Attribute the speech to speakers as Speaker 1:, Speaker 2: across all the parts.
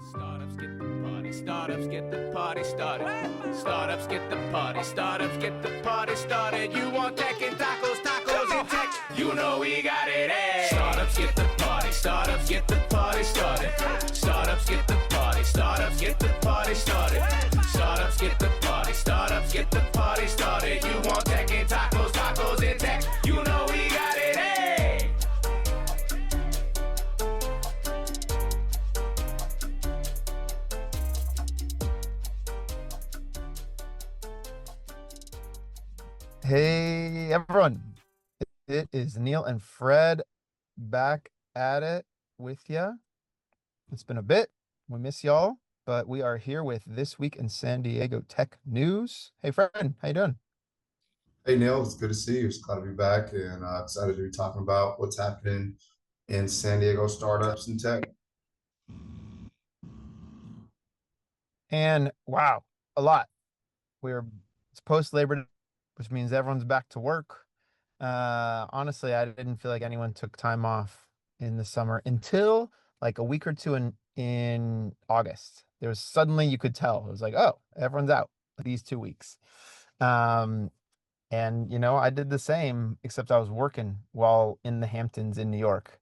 Speaker 1: Startups get the party, startups get the party started. Startups get the party, startups get the party started. You want tech and tacos, tacos and tech, you know we got it, eh? Startups get the party, startups get the party started. Startups get the party, startups get the party started. Startups get the party, startups get the party started. You want tech and tacos, tacos and tech, you know we got it, eh?
Speaker 2: Hey everyone, it is Neal and Fred back at it with you. It's been a bit. We miss y'all, but we are here with This Week in San Diego Tech News. Hey Fred, how you doing?
Speaker 3: Hey Neil, it's good to see you. It's glad to be back and excited to be talking about what's happening in San Diego startups and tech.
Speaker 2: And wow, a lot. It's post Labor Day, which means everyone's back to work. Honestly, I didn't feel like anyone took time off in the summer until like a week or two in August. There was suddenly you could tell it was like, oh, everyone's out these 2 weeks. And I did the same, except I was working while in the Hamptons in New York.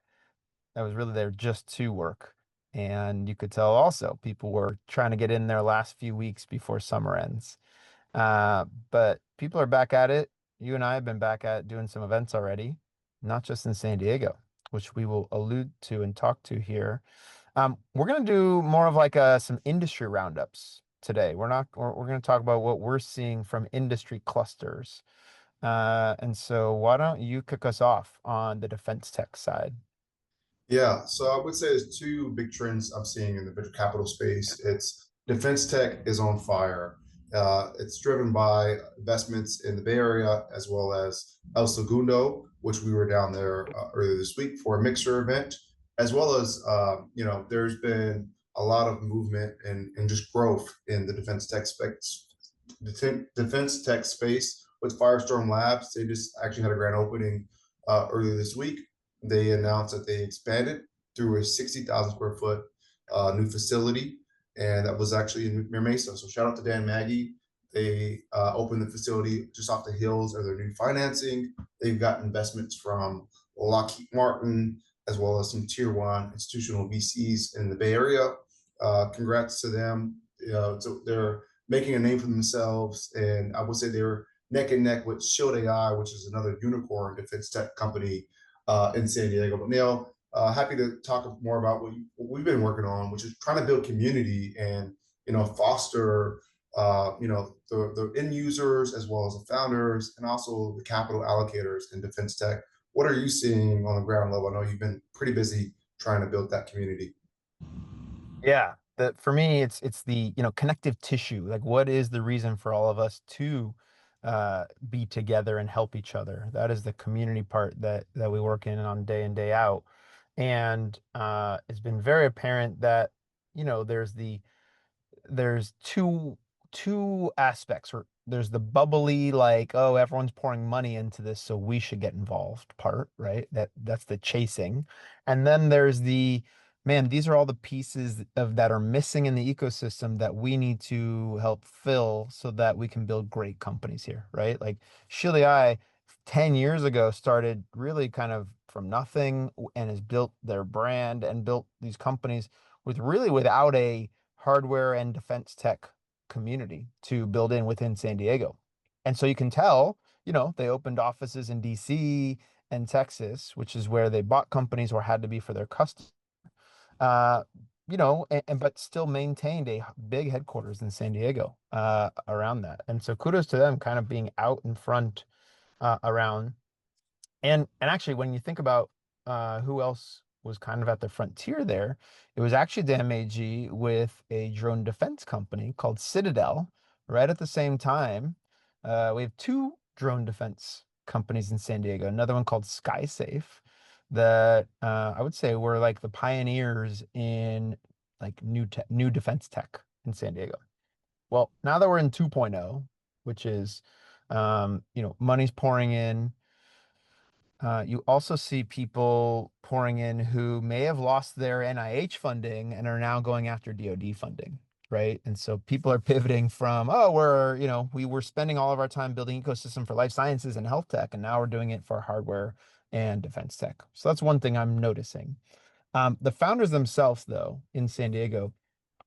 Speaker 2: I was really there just to work. And you could tell also people were trying to get in their last few weeks before summer ends. But people are back at it. You and I have been back at doing some events already, not just in San Diego, which we will allude to and talk to here. We're going to do more of like some industry roundups today. We're going to talk about what we're seeing from industry clusters. And so why don't you kick us off on the defense tech side?
Speaker 3: Yeah, so I would say there's two big trends I'm seeing in the venture capital space. It's defense tech is on fire. It's driven by investments in the Bay Area as well as El Segundo, which we were down there earlier this week for a mixer event, as well as there's been a lot of movement and just growth in the defense tech space with Firestorm Labs. They just actually had a grand opening earlier this week. They announced that they expanded through a 60,000 square foot new facility, and that was actually in Mesa. So shout out to Dan Maggie. They opened the facility just off the heels of their new financing. They've got investments from Lockheed Martin, as well as some tier one institutional VCs in the Bay Area. Congrats to them. So they're making a name for themselves, and I would say they're neck and neck with Shield AI, which is another unicorn defense tech company in San Diego. But Neil, happy to talk more about what we've been working on, which is trying to build community and foster the end users as well as the founders and also the capital allocators in defense tech. What are you seeing on the ground level? I know you've been pretty busy trying to build that community.
Speaker 2: Yeah, for me, it's the connective tissue. Like, what is the reason for all of us to be together and help each other? That is the community part that we work in day out. And it's been very apparent that there's two aspects. Or there's the bubbly, like, oh, everyone's pouring money into this, so we should get involved part, right? That's the chasing. And then there's the, man, these are all the pieces that are missing in the ecosystem that we need to help fill so that we can build great companies here, right? Like Shield AI 10 years ago started really kind of from nothing and has built their brand and built these companies without a hardware and defense tech community to build within San Diego. And so you can tell, they opened offices in DC and Texas, which is where they bought companies or had to be for their customers. But still maintained a big headquarters in San Diego around that. And so kudos to them kind of being out in front around. And actually, when you think about who else was kind of at the frontier there, it was actually the MAG with a drone defense company called Citadel. Right at the same time, we have two drone defense companies in San Diego. Another one called SkySafe that I would say were like the pioneers in like new defense tech in San Diego. Well, now that we're in 2.0, which is money's pouring in, You also see people pouring in who may have lost their NIH funding and are now going after DoD funding, right? And so people are pivoting from, oh, we were spending all of our time building ecosystem for life sciences and health tech, and now we're doing it for hardware and defense tech. So that's one thing I'm noticing. The founders themselves, though, in San Diego,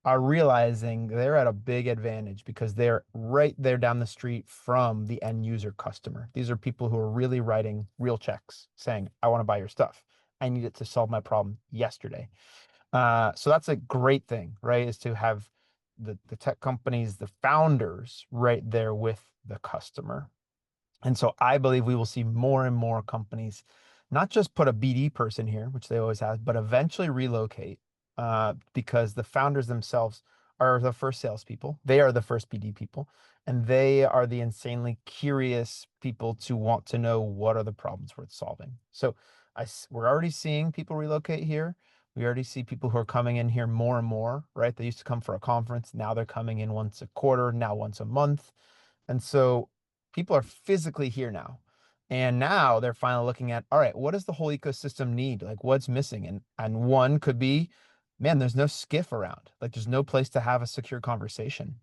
Speaker 2: are realizing they're at a big advantage because they're right there down the street from the end user customer. These are people who are really writing real checks saying, I want to buy your stuff. I need it to solve my problem yesterday. So that's a great thing, right? Is to have the tech companies, the founders right there with the customer. And so I believe we will see more and more companies not just put a BD person here, which they always have, but eventually relocate because the founders themselves are the first salespeople. They are the first BD people, and they are the insanely curious people to want to know what are the problems worth solving. So we're already seeing people relocate here. We already see people who are coming in here more and more, right? They used to come for a conference. Now they're coming in once a quarter, now once a month. And so people are physically here now. And now they're finally looking at, all right, what does the whole ecosystem need? Like what's missing? And one could be, man, there's no skiff around. Like there's no place to have a secure conversation.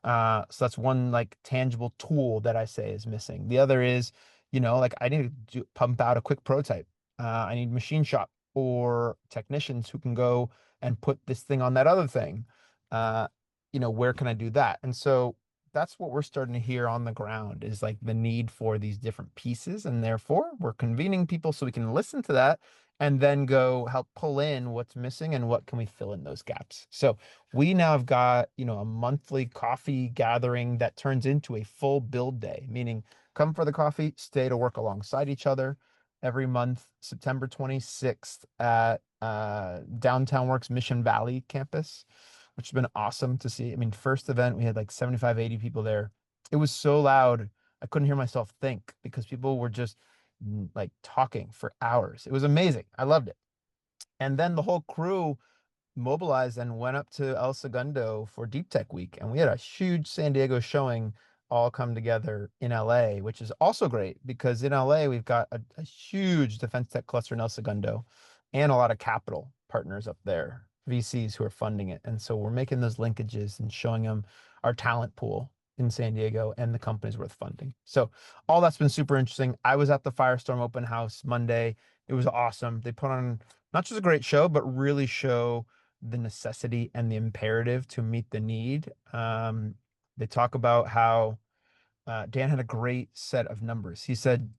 Speaker 2: So that's one like tangible tool that I say is missing. The other is, like I need to pump out a quick prototype. I need machine shop or technicians who can go and put this thing on that other thing. Where can I do that? And so that's what we're starting to hear on the ground is like the need for these different pieces. And therefore we're convening people so we can listen to that and then go help pull in what's missing and what can we fill in those gaps. So we now have got, a monthly coffee gathering that turns into a full build day, meaning come for the coffee, stay to work alongside each other every month, September 26th at Downtown Works Mission Valley campus, which has been awesome to see. I mean, first event, we had like 75, 80 people there. It was so loud, I couldn't hear myself think because people were just like talking for hours. It was amazing. I loved it. And then the whole crew mobilized and went up to El Segundo for Deep Tech Week. And we had a huge San Diego showing all come together in LA, which is also great because in LA, we've got a huge defense tech cluster in El Segundo and a lot of capital partners up there, VCs who are funding it. And so we're making those linkages and showing them our talent pool in San Diego and the companies worth funding. So all that's been super interesting. I was at the Firestorm open house Monday. It was awesome. They put on not just a great show, but really show the necessity and the imperative to meet the need. They talk about how Dan had a great set of numbers. He said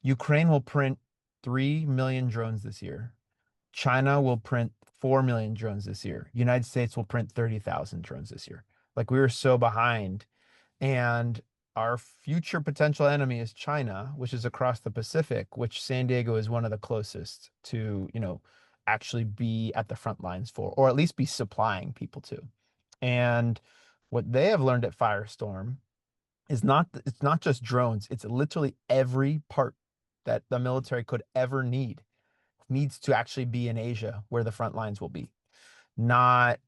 Speaker 2: Ukraine will print 3 million drones this year. China will print 4 million drones this year. United States will print 30,000 drones this year. Like we were so behind. And our future potential enemy is China, which is across the Pacific, which San Diego is one of the closest to, actually be at the front lines for, or at least be supplying people to. And what they have learned at Firestorm is it's not just drones, it's literally every part that the military could ever need needs to actually be in Asia where the front lines will be, not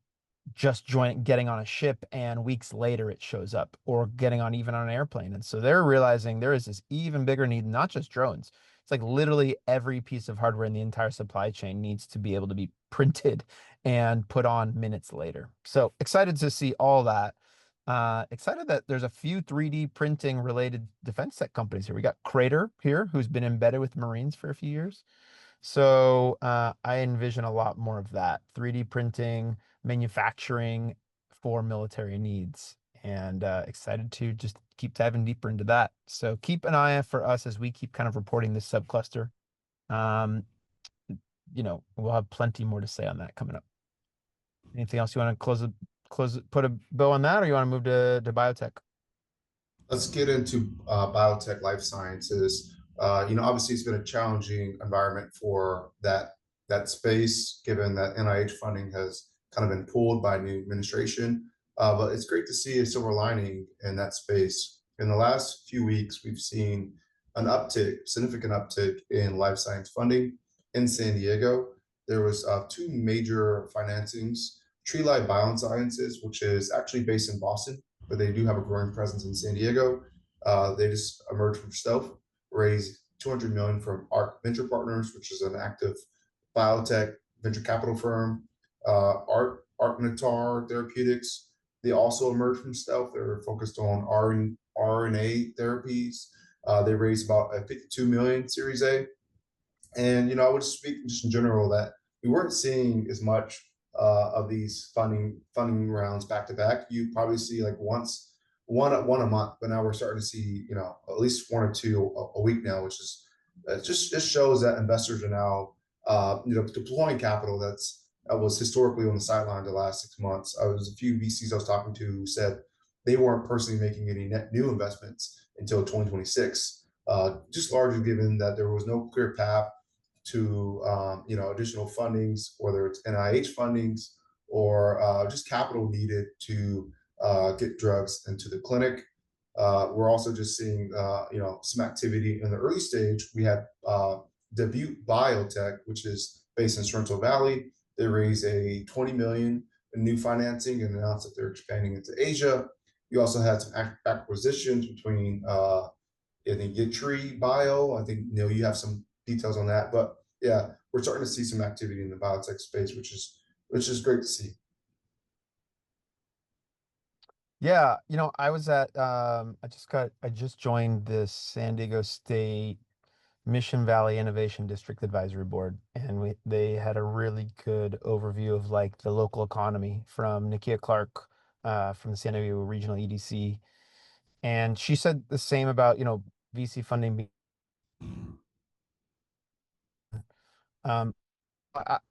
Speaker 2: just getting on a ship and weeks later it shows up or getting on even on an airplane. And so they're realizing there is this even bigger need, not just drones. It's like literally every piece of hardware in the entire supply chain needs to be able to be printed and put on minutes later. So excited to see all that. Excited that there's a few 3D printing related defense tech companies here. We got Crater here, who's been embedded with Marines for a few years. So I envision a lot more of that 3D printing, manufacturing for military needs, and excited to just keep diving deeper into that. So keep an eye out for us as we keep kind of reporting this subcluster. We'll have plenty more to say on that coming up. Anything else you want to put a bow on that, or you want to move to biotech?
Speaker 3: Let's get into biotech life sciences. Obviously it's been a challenging environment for that space, given that NIH funding has kind of been pulled by new administration. But it's great to see a silver lining in that space. In the last few weeks, we've seen an significant uptick in life science funding in San Diego. There was two major financings. Treelight Biosciences, which is actually based in Boston, but they do have a growing presence in San Diego. They just emerged from stealth, raised $200 million from ARC Venture Partners, which is an active biotech venture capital firm. Arcnatar Therapeutics, they also emerged from stealth. They're focused on RNA therapies. They raised about a 52 million Series A. And I would speak just in general that we weren't seeing as much of these funding rounds back to back. You probably see like one a month, but now we're starting to see at least one or two a week now, which is just shows that investors are now deploying capital that was historically on the sideline the last 6 months. I was a few VCs I was talking to who said they weren't personally making any net new investments until 2026, just largely given that there was no clear path to additional fundings, whether it's NIH fundings or just capital needed to get drugs into the clinic. We're also just seeing some activity in the early stage. We had Debrief Biotech, which is based in Sorrento Valley. They raised a 20 million in new financing and announced that they're expanding into Asia. You also had some acquisitions between I think Yatri Bio. I think Neal, you have some details on that, but yeah, we're starting to see some activity in the biotech space, which is great to see.
Speaker 2: Yeah, I was at I just joined this San Diego State Mission Valley Innovation District Advisory Board, and they had a really good overview of like the local economy from Nikia Clark from the San Diego Regional EDC. And she said the same about, VC funding. Um,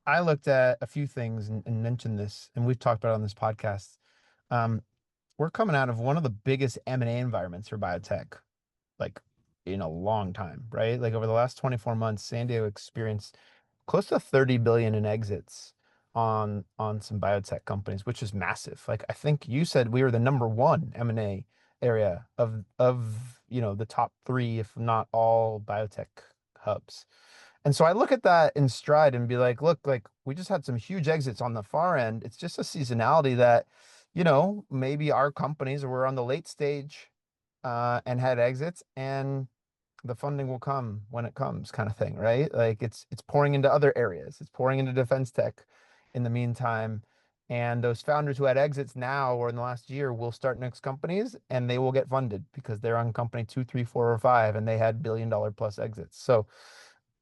Speaker 2: I looked at a few things and mentioned this, and we've talked about it on this podcast. We're coming out of one of the biggest M&A environments for biotech, like in a long time, right? Like over the last 24 months, San Diego experienced close to 30 billion in exits on some biotech companies, which is massive. Like I think you said we were the number one M&A area of the top three, if not all biotech hubs. And so I look at that in stride and be like, look, like we just had some huge exits on the far end. It's just a seasonality that, maybe our companies were on the late stage and had exits, and the funding will come when it comes, kind of thing, right? Like it's pouring into other areas. It's pouring into defense tech in the meantime. And those founders who had exits now or in the last year will start next companies, and they will get funded because they're on company 2, 3, 4, or 5, and they had billion-dollar plus exits. So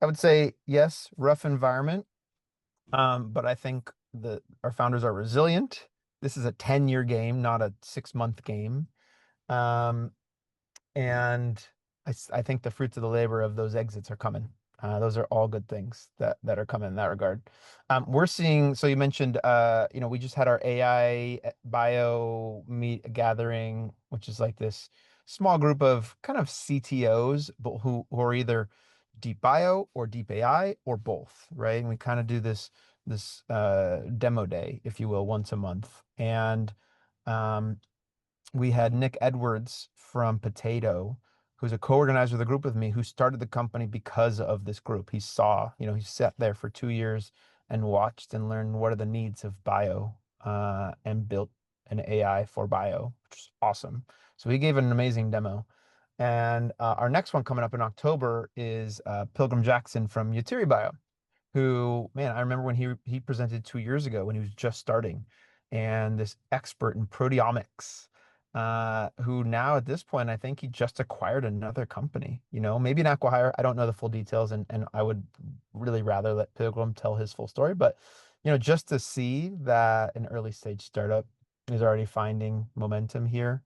Speaker 2: I would say yes, rough environment, but I think our founders are resilient. This is a 10-year game, not a 6-month game. And I think the fruits of the labor of those exits are coming. Those are all good things that are coming in that regard. We're seeing, so you mentioned, we just had our AI bio meet gathering, which is like this small group of kind of CTOs, but who are either deep bio or deep AI or both, right? And we kind of do this demo day, if you will, once a month. And we had Nick Edwards from Potato, who's a co-organizer of the group with me, who started the company because of this group. He saw, he sat there for 2 years and watched and learned what are the needs of bio, and built an AI for bio, which is awesome. So he gave an amazing demo. And our next one coming up in October is Pilgrim Jackson from Yatiri Bio, who, man, I remember when he presented 2 years ago when he was just starting, and this expert in proteomics, who now at this point, I think he just acquired another company, maybe an acquihire. I don't know the full details, and I would really rather let Pilgrim tell his full story. But, just to see that an early stage startup is already finding momentum here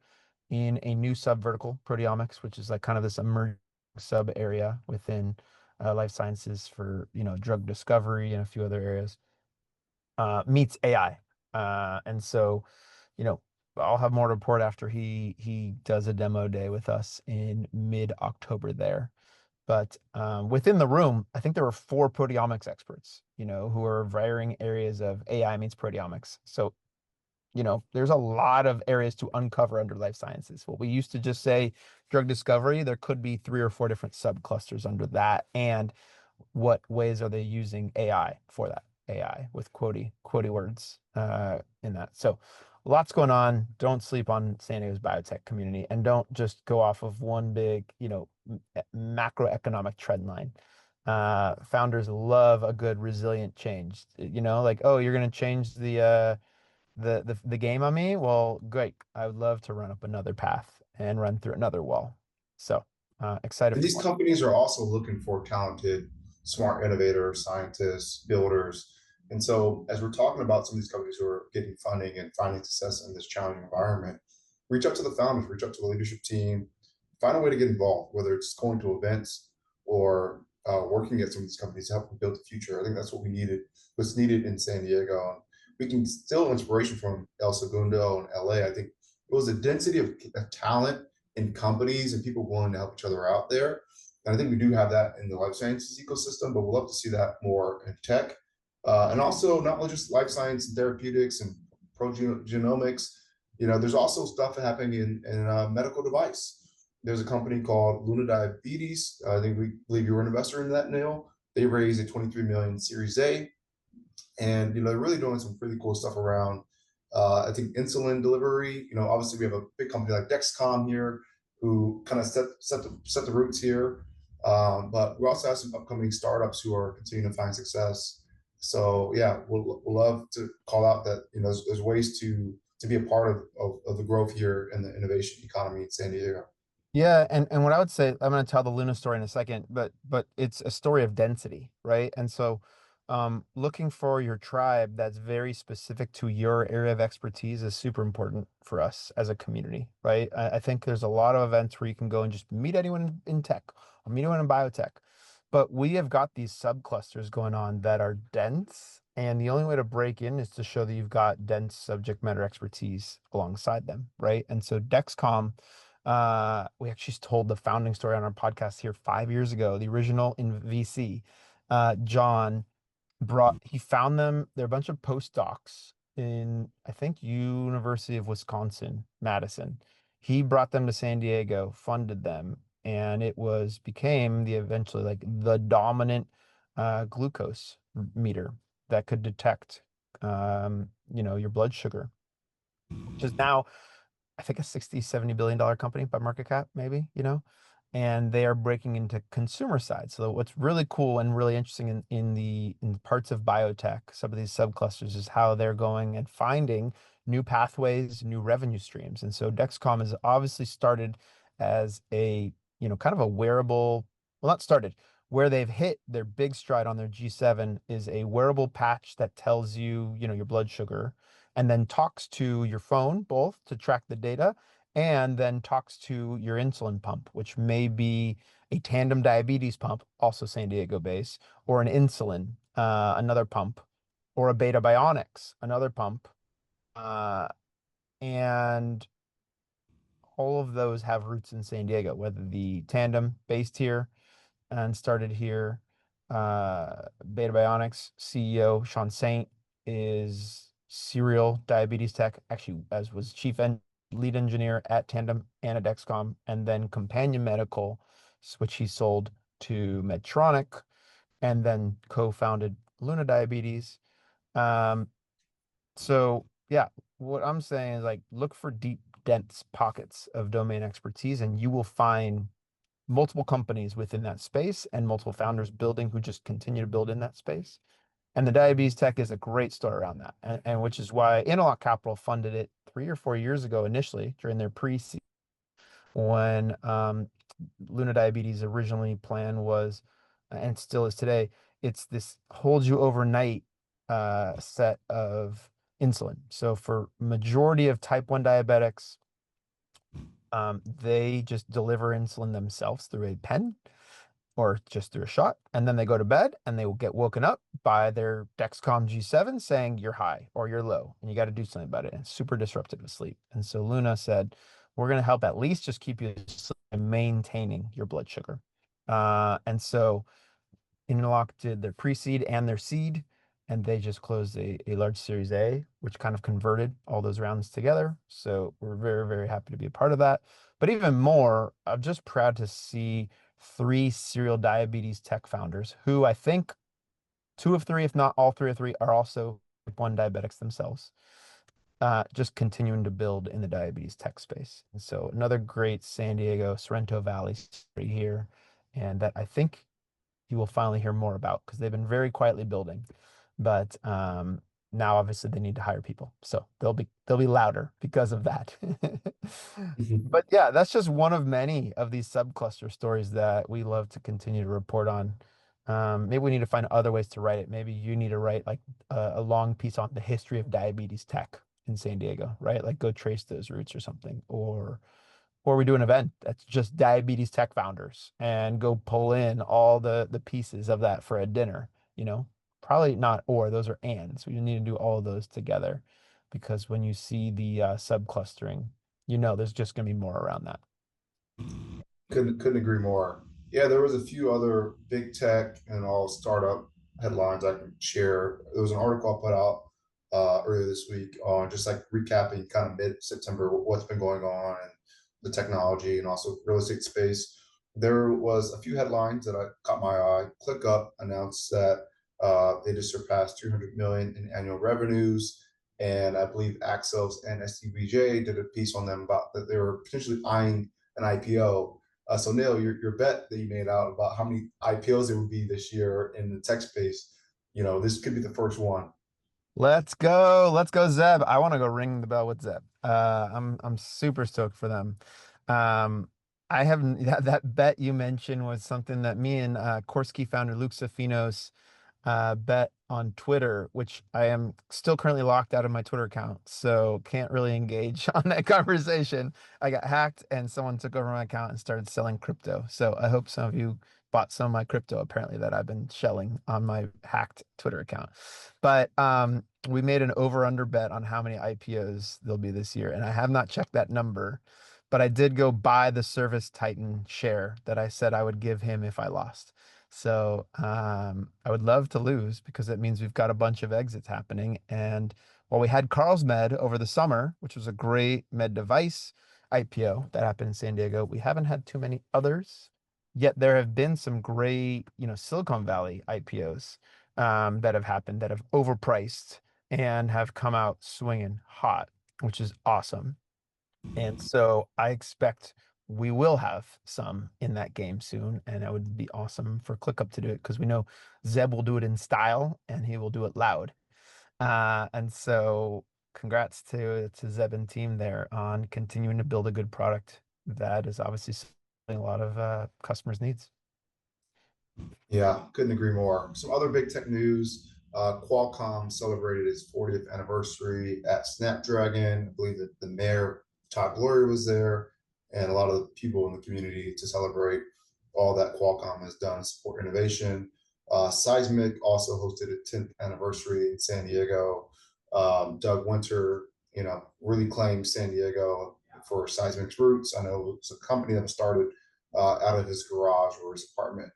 Speaker 2: in a new sub vertical, proteomics, which is like kind of this emerging sub area within life sciences for, drug discovery and a few other areas, meets AI. And so, I'll have more to report after he does a demo day with us in mid-October there. But within the room, I think there were 4 proteomics experts, who are varying areas of AI meets proteomics. So, there's a lot of areas to uncover under life sciences. What we used to just say drug discovery, there could be 3 or 4 different subclusters under that. And what ways are they using AI for that? AI with quotey words in that. So lots going on. Don't sleep on San Diego's biotech community, and don't just go off of one big, macroeconomic trend line. Founders love a good resilient change. Like, oh, you're gonna change the game on me? Well, great. I would love to run up another path and run through another wall. So excited
Speaker 3: And
Speaker 2: for
Speaker 3: these
Speaker 2: more.
Speaker 3: companies are also looking for talented, smart innovators, scientists, builders. And so, as we're talking about some of these companies who are getting funding and finding success in this challenging environment, reach out to the founders, reach out to the leadership team, find a way to get involved, whether it's going to events or working at some of these companies to help them build the future. I think that's what we needed, what's needed in San Diego. And we can still inspiration from El Segundo and LA. I think it was a density of talent in companies and people willing to help each other out there. And I think we do have that in the life sciences ecosystem, but we'll love to see that more in tech. And also not only just life science and therapeutics and progenomics, there's also stuff happening in medical device. There's a company called Luna Diabetes. I think we believe you were an investor in that, Neal. They raised a 23 million Series A, and they're really doing some pretty cool stuff around I think insulin delivery. Obviously we have a big company like Dexcom here who kind of set the roots here. But we also have some upcoming startups who are continuing to find success. So yeah, we'll love to call out that there's ways to be a part of the growth here in the innovation economy in San Diego.
Speaker 2: Yeah, and what I would say, I'm going to tell the Luna story in a second, but it's a story of density, right? And so, looking for your tribe that's very specific to your area of expertise is super important for us as a community, right? I think there's a lot of events where you can go and just meet anyone in tech or meet anyone in biotech, but we have got these subclusters going on that are dense, and the only way to break in is to show that you've got dense subject matter expertise alongside them, right? And so Dexcom. We actually told the founding story on our podcast here 5 years ago, the original in VC. John he found them, they're a bunch of postdocs in, I think, University of Wisconsin, Madison. He brought them to San Diego, funded them, and became the eventually like the dominant glucose meter that could detect your blood sugar, which is now I think a 60, $70 billion company by market cap, maybe, and they are breaking into consumer side. So what's really cool and really interesting in parts of biotech, some of these subclusters, is how they're going and finding new pathways, new revenue streams. And so Dexcom has obviously started as a, kind of a wearable, well, not started, where they've hit their big stride on their G7 is a wearable patch that tells you, your blood sugar, and then talks to your phone both to track the data, and then talks to your insulin pump, which may be a tandem diabetes pump, also San Diego based, or an insulin, another pump, or a Beta Bionics, another pump. And all of those have roots in San Diego, whether the tandem based here and started here. Beta Bionics CEO Sean Saint is serial diabetes tech, actually, as was lead engineer at Tandem and at Dexcom, and then Companion Medical, which he sold to Medtronic, and then co-founded Luna Diabetes. So yeah, what I'm saying is, like, look for deep, dense pockets of domain expertise, and you will find multiple companies within that space and multiple founders building who just continue to build in that space. And the diabetes tech is a great story around that. And which is why Interlock Capital funded it 3 or 4 years ago, initially during their pre-seed, when Luna Diabetes originally plan was, and still is today, it's this holds you overnight set of insulin. So for majority of type 1 diabetics, they just deliver insulin themselves through a pen or just through a shot, and then they go to bed and they will get woken up by their Dexcom G7 saying you're high or you're low and you got to do something about it. And it's super disruptive to sleep. And so Luna said, we're going to help at least just keep you asleep and maintaining your blood sugar. And so Interlock did their pre-seed and their seed, and they just closed a large Series A, which kind of converted all those rounds together. So we're very, very happy to be a part of that. But even more, I'm just proud to see 3 serial diabetes tech founders who I think 2 of 3, if not all 3 of 3, are also type 1 diabetics themselves. just continuing to build in the diabetes tech space. And so another great San Diego Sorrento Valley story here, and that I think you will finally hear more about because they've been very quietly building, but now obviously they need to hire people, so they'll be louder because of that.
Speaker 3: Mhm.
Speaker 2: But yeah, that's just one of many of these subcluster stories that we love to continue to report on. Maybe we need to find other ways to write it. Maybe you need to write like a long piece on the history of diabetes tech in San Diego, right? Like go trace those roots or something, or we do an event that's just diabetes tech founders and go pull in all the pieces of that for a dinner, you know? Probably not or, those are ands. We need to do all of those together because when you see the subclustering, there's just going to be more around that.
Speaker 3: Couldn't agree more. Yeah, there was a few other big tech and all startup headlines I can share. There was an article I put out earlier this week on just like recapping kind of mid-September what's been going on and the technology and also real estate space. There was a few headlines that I caught my eye. ClickUp announced that they just surpassed 300 million in annual revenues. And I believe Axos and STBJ did a piece on them about that they were potentially eyeing an IPO. So Neal, your bet that you made out about how many IPOs there would be this year in the tech space, this could be the first one.
Speaker 2: Let's go. Let's go, Zeb. I want to go ring the bell with Zeb. I'm super stoked for them. Um, I haven't that bet you mentioned was something that me and Korsky founder Luke Safinos bet on Twitter, which I am still currently locked out of my Twitter account, so can't really engage on that conversation. I got hacked and someone took over my account and started selling crypto. So I hope some of you bought some of my crypto apparently that I've been shelling on my hacked Twitter account. But we made an over under bet on how many IPOs there'll be this year, and I have not checked that number, but I did go buy the Service Titan share that I said I would give him if I lost. So I would love to lose because it means we've got a bunch of exits happening. And while we had Carl's Med over the summer, which was a great med device IPO that happened in San Diego, we haven't had too many others. Yet there have been some great, Silicon Valley IPOs that have happened that have overpriced and have come out swinging hot, which is awesome. And so I expect we will have some in that game soon, and it would be awesome for ClickUp to do it because we know Zeb will do it in style and he will do it loud. And so congrats to Zeb and team there on continuing to build a good product that is obviously solving a lot of customers' needs.
Speaker 3: Yeah, couldn't agree more. Some other big tech news. Qualcomm celebrated its 40th anniversary at Snapdragon. I believe that the mayor, Todd Gloria, was there, and a lot of the people in the community to celebrate all that Qualcomm has done to support innovation. Seismic also hosted its 10th anniversary in San Diego. Doug Winter, really claimed San Diego for Seismic's roots. I know it's a company that was started out of his garage or his apartment,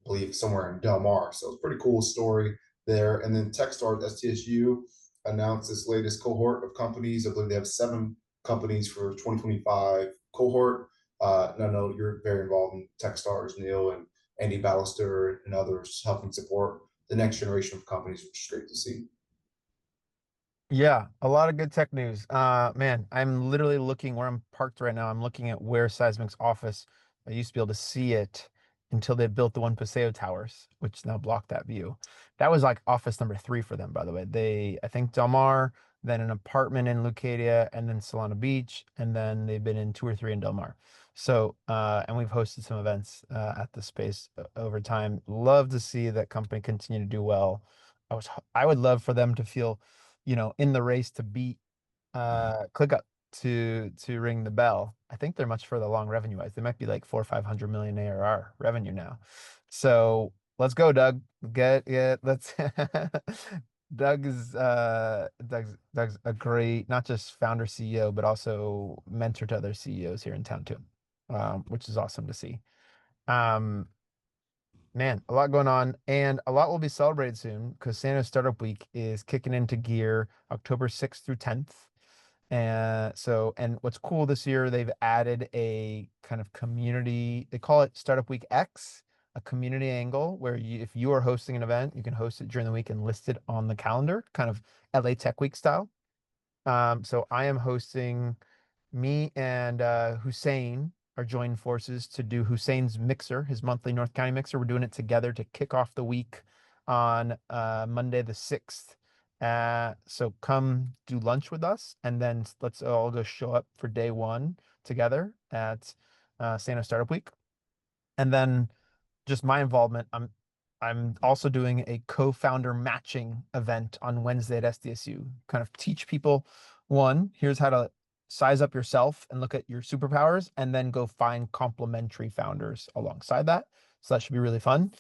Speaker 3: believe somewhere in Del Mar. So it's a pretty cool story there. And then Techstars STSU announced its latest cohort of companies. I believe they have 7 companies for 2025 cohort. And I know you're very involved in Techstars, Neal, and Andy Ballister and others helping support the next generation of companies, which is great to see.
Speaker 2: Yeah, a lot of good tech news. Man, I'm literally looking where I'm parked right now. I'm looking at where Seismic's office. I used to be able to see it until they built the one Paseo Towers, which now block that view. That was like office number 3 for them, by the way. I think Del Mar, then an apartment in Lucadia, and then Solana Beach, and then they've been in 2 or 3 in Del Mar. So, and we've hosted some events at the space over time. Love to see that company continue to do well. I would love for them to feel in the race to beat ClickUp to ring the bell. I think they're much further along revenue wise. They might be like 400 or 500 million ARR revenue now. So let's go, Doug. Let's Doug's a great not just founder CEO, but also mentor to other CEOs here in town too. Which is awesome to see. Um, Man, a lot going on, and a lot will be celebrated soon because San Diego Startup Week is kicking into gear October 6th through 10th. And what's cool this year, they've added a kind of community, they call it Startup Week X, a community angle where if you are hosting an event, you can host it during the week and list it on the calendar, kind of LA Tech Week style. So I am hosting. Me and Hussein are joining forces to do Hussein's mixer, his monthly North County mixer. We're doing it together to kick off the week on Monday the 6th. So come do lunch with us, and then let's all go show up for day one together at Sano Startup Week. And then just my involvement, I'm also doing a co-founder matching event on Wednesday at SDSU. Kind of teach people, one, here's how to size up yourself and look at your superpowers, and then go find complementary founders alongside that. So that should be really fun.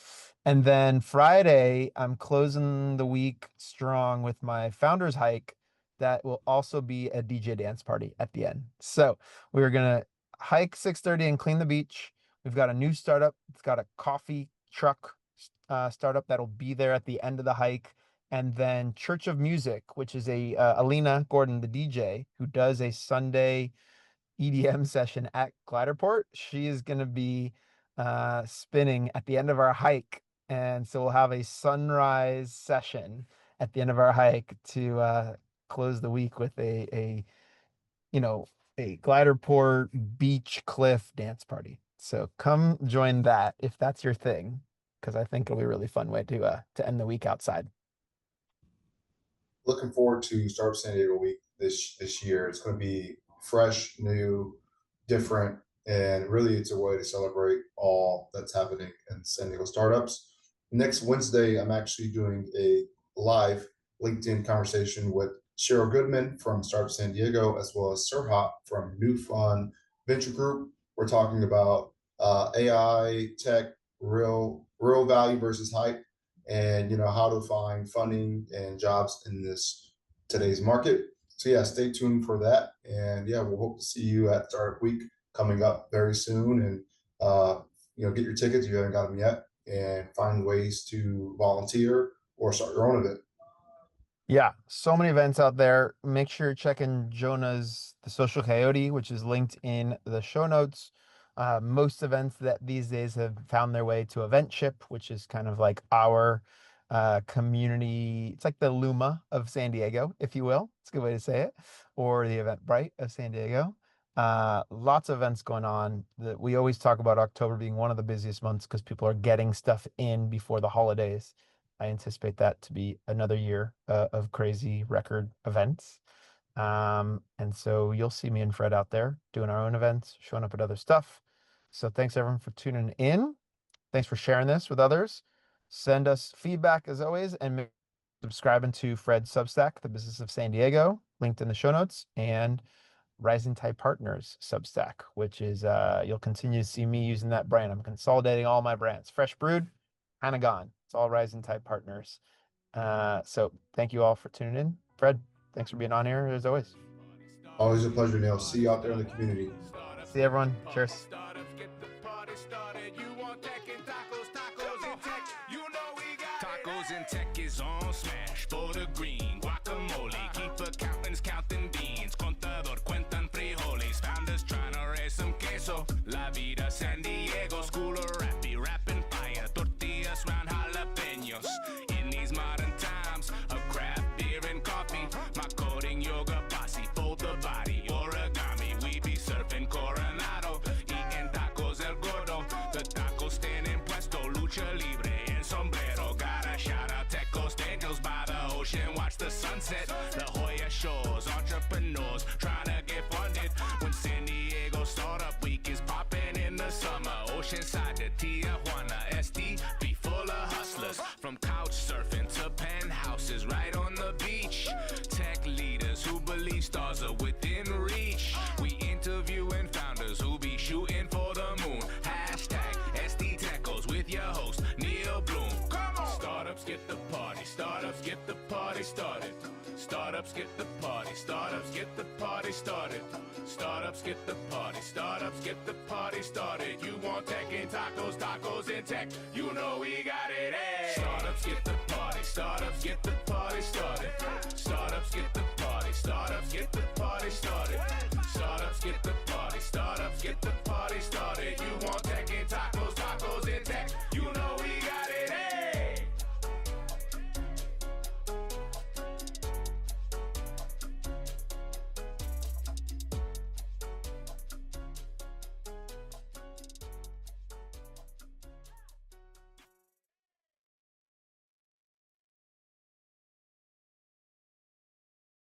Speaker 2: And then Friday, I'm closing the week strong with my founders hike that will also be a DJ dance party at the end. So we're gonna hike 6:30 and clean the beach. We've got a new startup. It's got a coffee truck startup that'll be there at the end of the hike. And then Church of Music, which is a Alina Gordon, the DJ, who does a Sunday EDM session at Gliderport. She is going to be spinning at the end of our hike. And so we'll have a sunrise session at the end of our hike to close the week with a Gliderport beach cliff dance party. So come join that if that's your thing, because I think it'll be a really fun way to end the week outside.
Speaker 3: Looking forward to Startup San Diego Week this year. It's going to be fresh, new, different, and really it's a way to celebrate all that's happening in San Diego startups. Next Wednesday, I'm actually doing a live LinkedIn conversation with Cheryl Goodman from Startup San Diego, as well as Sirhat from New Fun Venture Group. We're talking about AI, tech, real value versus hype, and how to find funding and jobs in today's market. So yeah, stay tuned for that. And yeah, we'll hope to see you at Startup Week coming up very soon. And get your tickets if you haven't got them yet, and find ways to volunteer or start your own event.
Speaker 2: Yeah, so many events out there. Make sure you're checking Jonah's The Social Coyote, which is linked in the show notes. Most events that these days have found their way to Eventship, which is kind of like our community. It's like the Luma of San Diego, if you will. It's a good way to say it, or the Eventbrite of San Diego. Lots of events going on. That we always talk about October being one of the busiest months because people are getting stuff in before the holidays. I anticipate that to be another year of crazy record events. And so you'll see me and Fred out there doing our own events, showing up at other stuff. So thanks everyone for tuning in. Thanks for sharing this with others. Send us feedback as always, and subscribing to Fred's Substack, The Business of San Diego, linked in the show notes, and Rising Tide Partners Substack, which is you'll continue to see me using that brand. I'm consolidating all my brands. Fresh Brewed, kind of gone. It's all Rising Tide Partners. So thank you all for tuning in. Fred, thanks for being on here as always.
Speaker 3: Always a pleasure, Neal. See you out there in the community.
Speaker 2: See everyone. Cheers.
Speaker 1: Tacos and tech is on smash for the green guacamole. Keep accountants counting beans. Contador cuentan frijoles. Founders trying to raise some queso. La vida San Diego. School of rappy, rapping fire. Tortillas round jalapenos. In these modern times of craft beer and coffee, my coding yoga posse fold the body. Origami, we be surfing Coronado. Eating tacos el gordo. The taco stand in puesto. Lucha libre and sombrero. Gotta shout out Tecos Daniels by the ocean. Watch the sunset. La Jolla shores. Entrepreneurs trying to get funded. When San Diego Startup Week is popping in the summer. Oceanside to Tijuana. SD be full of hustlers. From couch surfing to penthouses right on the beach. Tech leaders who believe stars are within reach. We interviewing founders who be shooting for the moon. Hashtag SD Tecos with your host Neal Bloom. Come on! Startups get the party. Startups get the party started. Startups get the party. Startups get the party started. Startups get the party. Startups get the party started. You want tech and tacos, tacos and tech. You know we got it. Hey. Startups get the party. Startups get the party.